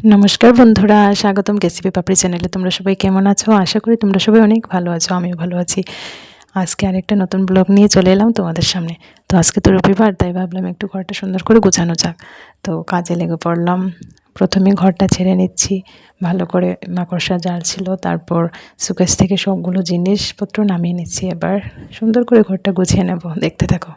নমস্কার বন্ধুরা, স্বাগতম কেসিপি পাপড়ি চ্যানেলে। তোমরা সবাই কেমন আছো? আশা করি তোমরা সবাই অনেক ভালো আছো, আমিও ভালো আছি। আজকে আরেকটা নতুন ব্লগ নিয়ে চলে এলাম তোমাদের সামনে। তো আজকে তো রবিবার, তাই ভাবলাম একটু ঘরটা সুন্দর করে গোছানো যাক। তো কাজে লেগে পড়লাম। প্রথমে ঘরটা ছেড়ে নিচ্ছি, ভালো করে মাকড়সা জাল ছিল, তারপর সুকেস থেকে সবগুলো জিনিসপত্র নামিয়ে নিচ্ছি। এবার সুন্দর করে ঘরটা গুছিয়ে নেব, দেখতে থাকো।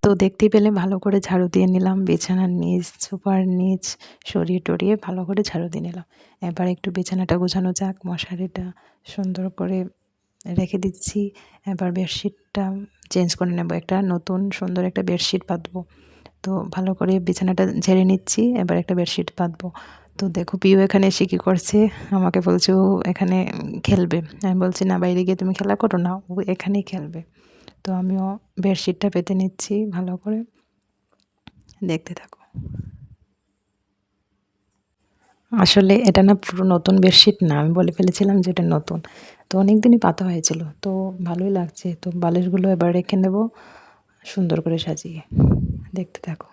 তো দেখতেই পেলে ভালো করে ঝাড়ু দিয়ে নিলাম, বিছানার নিচ, সোফার নিচ সরিয়ে টরিয়ে ভালো করে ঝাড়ু দিয়ে নিলাম। এবার একটু বিছানাটা গোছানো যাক, মশারিটা সুন্দর করে রেখে দিচ্ছি। এবার বেডশিটটা চেঞ্জ করে নেব, একটা নতুন সুন্দর একটা বেডশিট পাতবো। তো ভালো করে বিছানাটা ঝেড়ে নিচ্ছি, এবার একটা বেডশিট পাতবো। তো দেখো পিউ এখানে এসে কী করছে, আমাকে বলছে ও এখানে খেলবে। আমি বলছি না, বাইরে গিয়ে তুমি খেলা করো না, ও এখানেই খেলবে। তো আমিও বেডশিটটা পেতে নিচ্ছি ভালো করে, দেখতে থাকো। আসলে এটা না পুরো নতুন বেডশিট না, আমি বলে ফেলেছিলাম যে এটা নতুন। তো অনেক দিনই পাতা হয়েছিল, তো ভালোই লাগছে। তো বালিশগুলো এবার রেখে নেব সুন্দর করে সাজিয়ে, দেখতে থাকো।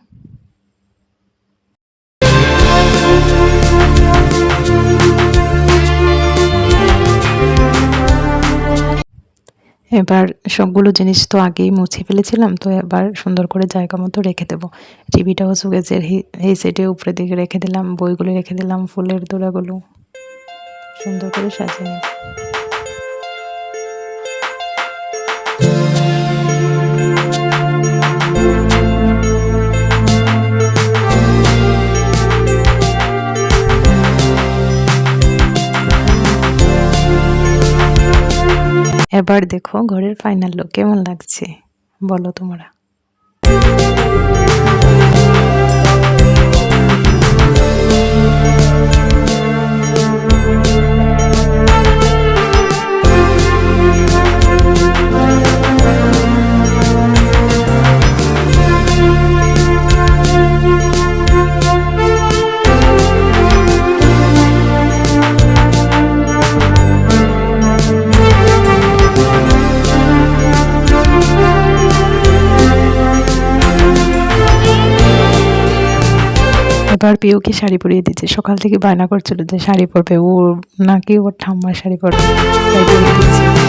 এবার সবগুলো জিনিস তো আগেই মুছে ফেলেছিলাম, তো এবার সুন্দর করে জায়গা মতো রেখে দেবো। টিভিটাও সুকেসের এই সাইডে উপরের দিকে রেখে দিলাম, বইগুলো রেখে দিলাম, ফুলের তোড়াগুলো সুন্দর করে সাজিয়ে নেব। এবার দেখো ঘরের ফাইনাল লুক কেমন লাগছে, বলো তোমরা। এবার পিউকে শাড়ি পরিয়ে দিচ্ছে, সকাল থেকে বায়না করছিল যে শাড়ি পরবে, ও নাকি ওর ঠাম্মার শাড়ি পরবে, তাই পরিয়ে দিচ্ছি।